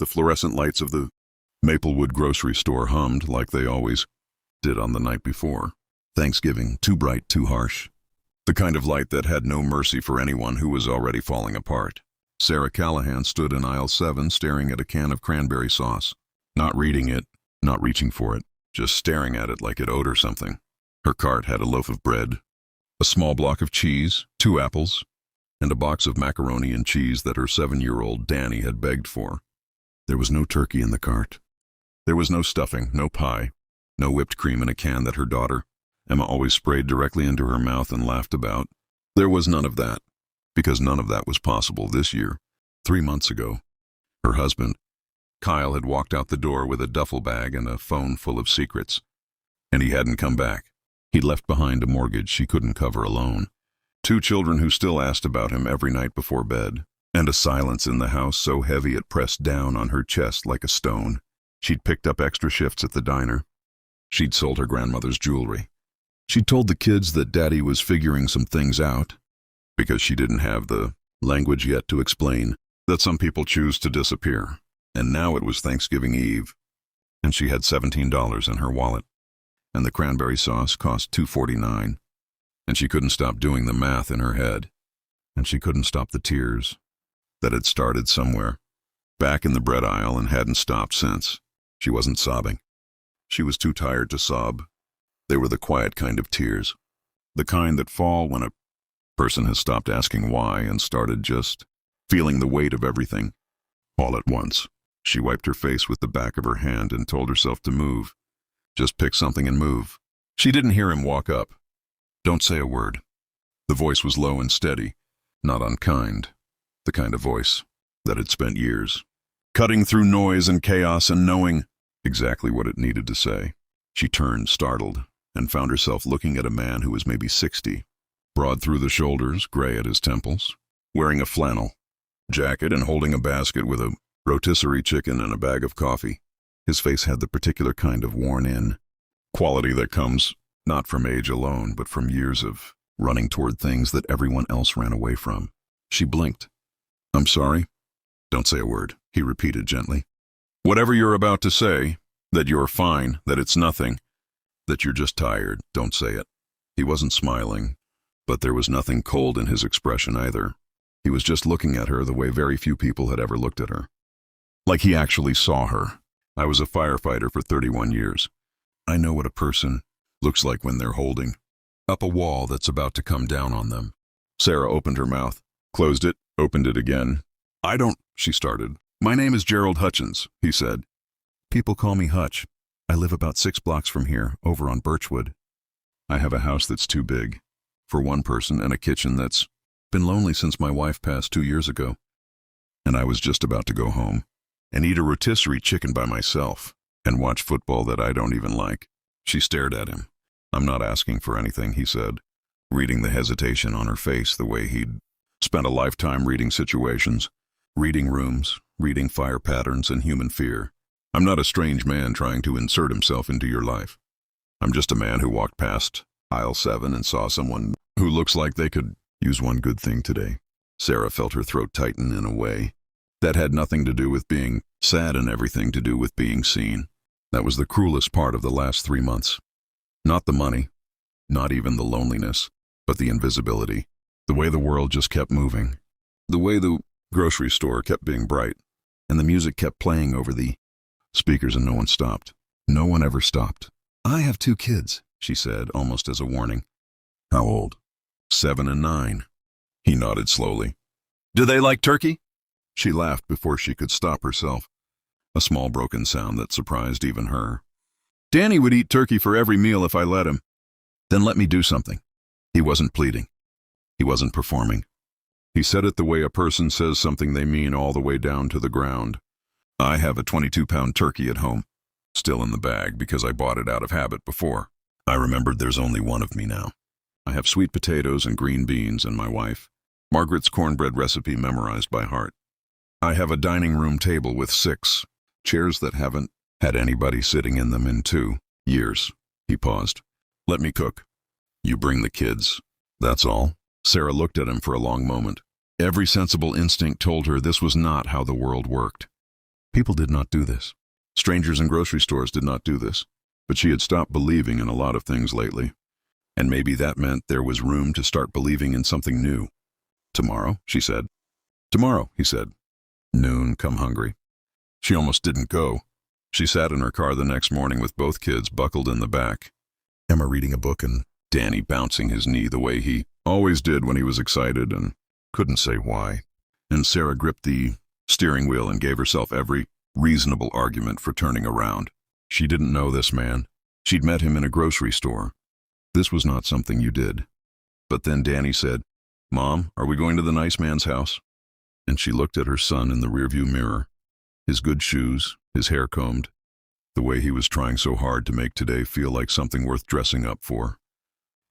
The fluorescent lights of the Maplewood grocery store hummed like they always did on the night before. Thanksgiving, too bright, too harsh. The kind of light that had no mercy for anyone who was already falling apart. Sarah Callahan stood in aisle 7 staring at a can of cranberry sauce. Not reading it, not reaching for it, just staring at it like it owed her something. Her cart had a loaf of bread, a small block of cheese, 2 apples, and a box of macaroni and cheese that her 7-year-old Danny had begged for. There was no turkey in the cart. There was no stuffing, no pie, no whipped cream in a can that her daughter, Emma, always sprayed directly into her mouth and laughed about. There was none of that, because none of that was possible this year. 3 months ago, her husband, Kyle, had walked out the door with a duffel bag and a phone full of secrets, and he hadn't come back. He'd left behind a mortgage she couldn't cover alone, 2 children who still asked about him every night before bed, and a silence in the house so heavy it pressed down on her chest like a stone. She'd picked up extra shifts at the diner. She'd sold her grandmother's jewelry. She'd told the kids that Daddy was figuring some things out, because she didn't have the language yet to explain that some people choose to disappear. And now it was Thanksgiving Eve, and she had $17 in her wallet, and the cranberry sauce cost $2.49, and she couldn't stop doing the math in her head, and she couldn't stop the tears that had started somewhere back in the bread aisle and hadn't stopped since. She wasn't sobbing. She was too tired to sob. They were the quiet kind of tears, the kind that fall when a person has stopped asking why and started just feeling the weight of everything all at once. She wiped her face with the back of her hand and told herself to move. Just pick something and move. She didn't hear him walk up. Don't say a word. The voice was low and steady, not unkind, the kind of voice that had spent years cutting through noise and chaos and knowing exactly what it needed to say. She turned, startled, and found herself looking at a man who was maybe 60, broad through the shoulders, gray at his temples, wearing a flannel jacket and holding a basket with a rotisserie chicken and a bag of coffee. His face had the particular kind of worn-in quality that comes not from age alone, but from years of running toward things that everyone else ran away from. She blinked. I'm sorry. Don't say a word, he repeated gently. Whatever you're about to say, that you're fine, that it's nothing, that you're just tired, don't say it. He wasn't smiling, but there was nothing cold in his expression either. He was just looking at her the way very few people had ever looked at her. Like he actually saw her. I was a firefighter for 31 years. I know what a person looks like when they're holding up a wall that's about to come down on them. Sarah opened her mouth, closed it, opened it again. She started. My name is Gerald Hutchins, he said. People call me Hutch. I live about 6 blocks from here, over on Birchwood. I have a house that's too big for one person and a kitchen that's been lonely since my wife passed 2 years ago. And I was just about to go home and eat a rotisserie chicken by myself and watch football that I don't even like. She stared at him. I'm not asking for anything, he said, reading the hesitation on her face the way he'd spent a lifetime reading situations, reading rooms, reading fire patterns and human fear. I'm not a strange man trying to insert himself into your life. I'm just a man who walked past aisle 7 and saw someone who looks like they could use one good thing today. Sarah felt her throat tighten in a way that had nothing to do with being sad and everything to do with being seen. That was the cruelest part of the last 3 months. Not the money, not even the loneliness, but the invisibility. The way the world just kept moving. The way the grocery store kept being bright, and the music kept playing over the speakers and no one stopped. No one ever stopped. I have 2 kids, she said, almost as a warning. How old? 7 and 9. He nodded slowly. Do they like turkey? She laughed before she could stop herself, a small broken sound that surprised even her. Danny would eat turkey for every meal if I let him. Then let me do something. He wasn't pleading. He wasn't performing. He said it the way a person says something they mean all the way down to the ground. I have a 22-pound turkey at home, still in the bag because I bought it out of habit before. I remembered there's only one of me now. I have sweet potatoes and green beans and my wife. Margaret's cornbread recipe memorized by heart. I have a dining room table with 6 chairs that haven't had anybody sitting in them in 2 years. He paused. Let me cook. You bring the kids. That's all. Sarah looked at him for a long moment. Every sensible instinct told her this was not how the world worked. People did not do this. Strangers in grocery stores did not do this. But she had stopped believing in a lot of things lately. And maybe that meant there was room to start believing in something new. Tomorrow, she said. Tomorrow, he said. Noon, come hungry. She almost didn't go. She sat in her car the next morning with both kids buckled in the back. Emma reading a book and Danny bouncing his knee the way he always did when he was excited and couldn't say why. And Sarah gripped the steering wheel and gave herself every reasonable argument for turning around. She didn't know this man. She'd met him in a grocery store. This was not something you did. But then Danny said, "Mom, are we going to the nice man's house?" And she looked at her son in the rearview mirror. His good shoes, his hair combed, the way he was trying so hard to make today feel like something worth dressing up for.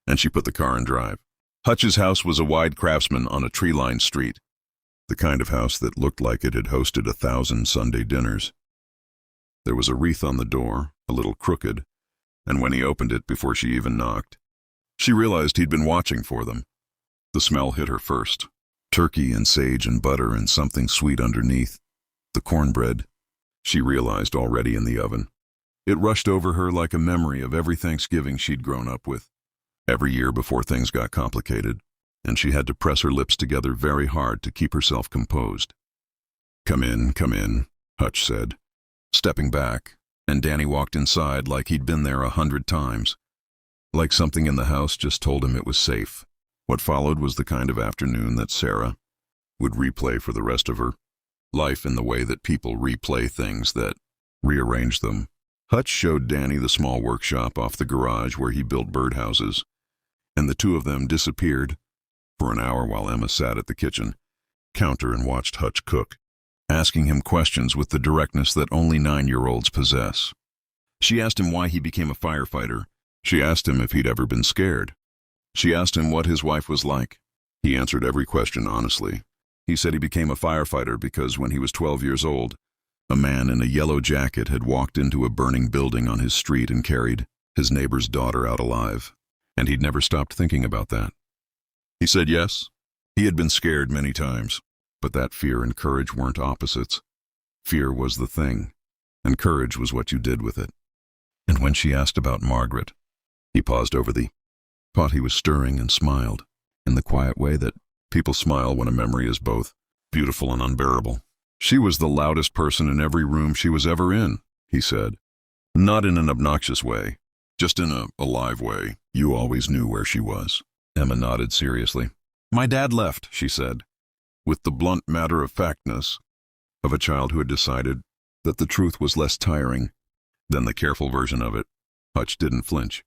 And she put the car in drive. Hutch's house was a wide Craftsman on a tree-lined street, the kind of house that looked like it had hosted 1,000 Sunday dinners. There was a wreath on the door, a little crooked, and when he opened it before she even knocked, she realized he'd been watching for them. The smell hit her first. Turkey and sage and butter and something sweet underneath. The cornbread, she realized already in the oven. It rushed over her like a memory of every Thanksgiving she'd grown up with. Every year before things got complicated, and she had to press her lips together very hard to keep herself composed. Come in, Hutch said, stepping back, and Danny walked inside like he'd been there 100 times. Like something in the house just told him it was safe. What followed was the kind of afternoon that Sarah would replay for the rest of her life in the way that people replay things that rearrange them. Hutch showed Danny the small workshop off the garage where he built birdhouses, and the two of them disappeared for an hour while Emma sat at the kitchen counter and watched Hutch cook, asking him questions with the directness that only 9-year-olds possess. She asked him why he became a firefighter. She asked him if he'd ever been scared. She asked him what his wife was like. He answered every question honestly. He said he became a firefighter because when he was 12 years old, a man in a yellow jacket had walked into a burning building on his street and carried his neighbor's daughter out alive, and he'd never stopped thinking about that. He said yes, he had been scared many times, but that fear and courage weren't opposites. Fear was the thing, and courage was what you did with it. And when she asked about Margaret, he paused over the pot he was stirring and smiled, in the quiet way that people smile when a memory is both beautiful and unbearable. She was the loudest person in every room she was ever in, he said. Not in an obnoxious way, just in a alive way. You always knew where she was. Emma nodded seriously. My dad left, she said, with the blunt matter-of-factness of a child who had decided that the truth was less tiring than the careful version of it. Hutch didn't flinch.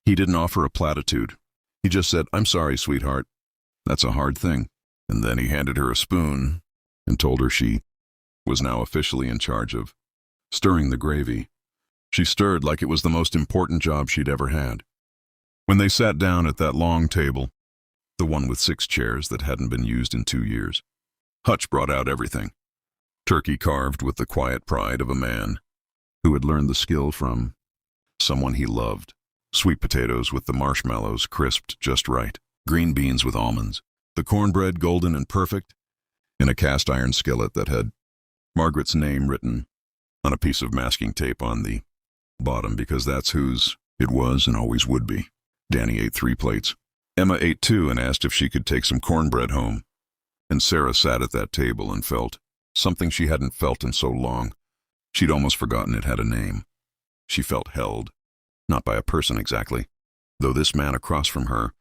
He didn't offer a platitude. He just said, I'm sorry, sweetheart. That's a hard thing. And then he handed her a spoon and told her she was now officially in charge of stirring the gravy. She stirred like it was the most important job she'd ever had. When they sat down at that long table, the one with 6 chairs that hadn't been used in 2 years, Hutch brought out everything. Turkey carved with the quiet pride of a man who had learned the skill from someone he loved. Sweet potatoes with the marshmallows crisped just right. Green beans with almonds. The cornbread golden and perfect in a cast-iron skillet that had Margaret's name written on a piece of masking tape on the bottom because that's whose it was and always would be. Danny ate 3 plates. Emma ate 2 and asked if she could take some cornbread home. And Sarah sat at that table and felt something she hadn't felt in so long. She'd almost forgotten it had a name. She felt held. Not by a person exactly, though this man across from her,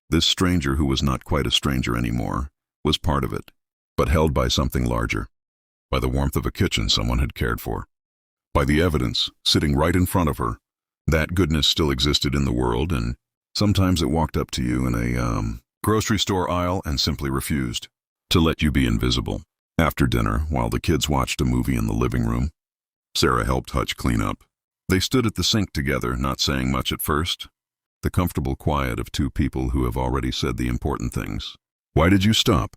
this stranger who was not quite a stranger anymore, was part of it, but held by something larger, by the warmth of a kitchen someone had cared for, by the evidence sitting right in front of her. That goodness still existed in the world, and sometimes it walked up to you in a grocery store aisle and simply refused to let you be invisible. After dinner, while the kids watched a movie in the living room, Sarah helped Hutch clean up. They stood at the sink together, not saying much at first. The comfortable quiet of 2 people who have already said the important things. Why did you stop?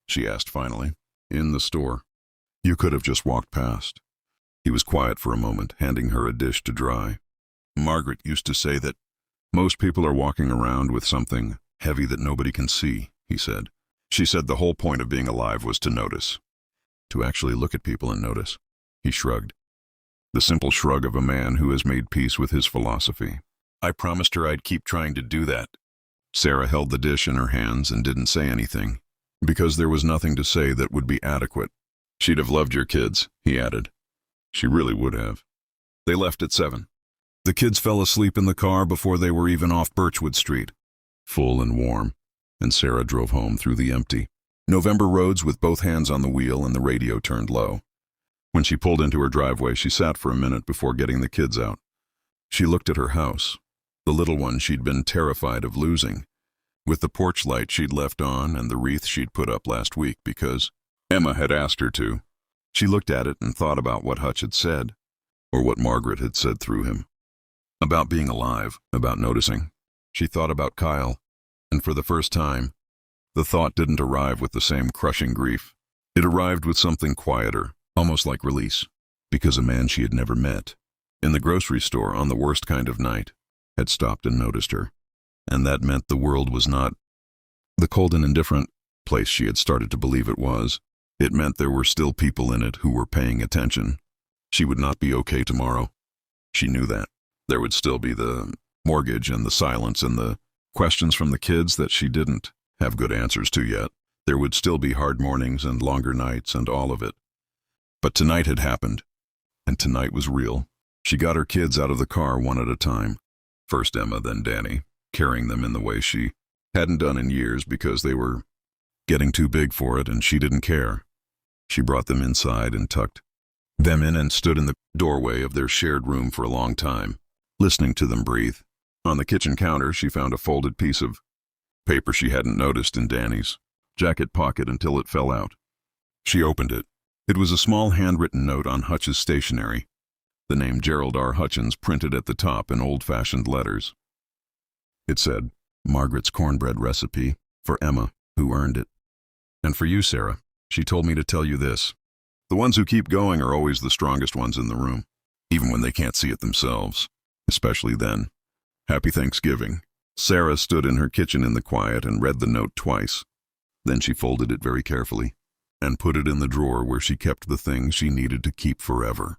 She asked finally. In the store. You could have just walked past. He was quiet for a moment, handing her a dish to dry. Margaret used to say that most people are walking around with something heavy that nobody can see, he said. She said the whole point of being alive was to notice. To actually look at people and notice. He shrugged. The simple shrug of a man who has made peace with his philosophy. I promised her I'd keep trying to do that. Sarah held the dish in her hands and didn't say anything, because there was nothing to say that would be adequate. She'd have loved your kids, he added. She really would have. They left at 7. The kids fell asleep in the car before they were even off Birchwood Street, full and warm, and Sarah drove home through the empty November roads with both hands on the wheel and the radio turned low. When she pulled into her driveway, she sat for a minute before getting the kids out. She looked at her house, the little one she'd been terrified of losing, with the porch light she'd left on and the wreath she'd put up last week because Emma had asked her to. She looked at it and thought about what Hutch had said, or what Margaret had said through him. About being alive, about noticing. She thought about Kyle, and for the first time, the thought didn't arrive with the same crushing grief. It arrived with something quieter, almost like release, because a man she had never met, in the grocery store on the worst kind of night, had stopped and noticed her. And that meant the world was not the cold and indifferent place she had started to believe it was. It meant there were still people in it who were paying attention. She would not be okay tomorrow. She knew that. There would still be the mortgage and the silence and the questions from the kids that she didn't have good answers to yet. There would still be hard mornings and longer nights and all of it. But tonight had happened, and tonight was real. She got her kids out of the car one at a time. First Emma, then Danny, carrying them in the way she hadn't done in years because they were getting too big for it and she didn't care. She brought them inside and tucked them in and stood in the doorway of their shared room for a long time, listening to them breathe. On the kitchen counter, she found a folded piece of paper she hadn't noticed in Danny's jacket pocket until it fell out. She opened it. It was a small handwritten note on Hutch's stationery, the name Gerald R. Hutchins printed at the top in old-fashioned letters. It said, Margaret's cornbread recipe, for Emma, who earned it. And for you, Sarah, she told me to tell you this. The ones who keep going are always the strongest ones in the room, even when they can't see it themselves, especially then. Happy Thanksgiving. Sarah stood in her kitchen in the quiet and read the note twice. Then she folded it very carefully and put it in the drawer where she kept the things she needed to keep forever.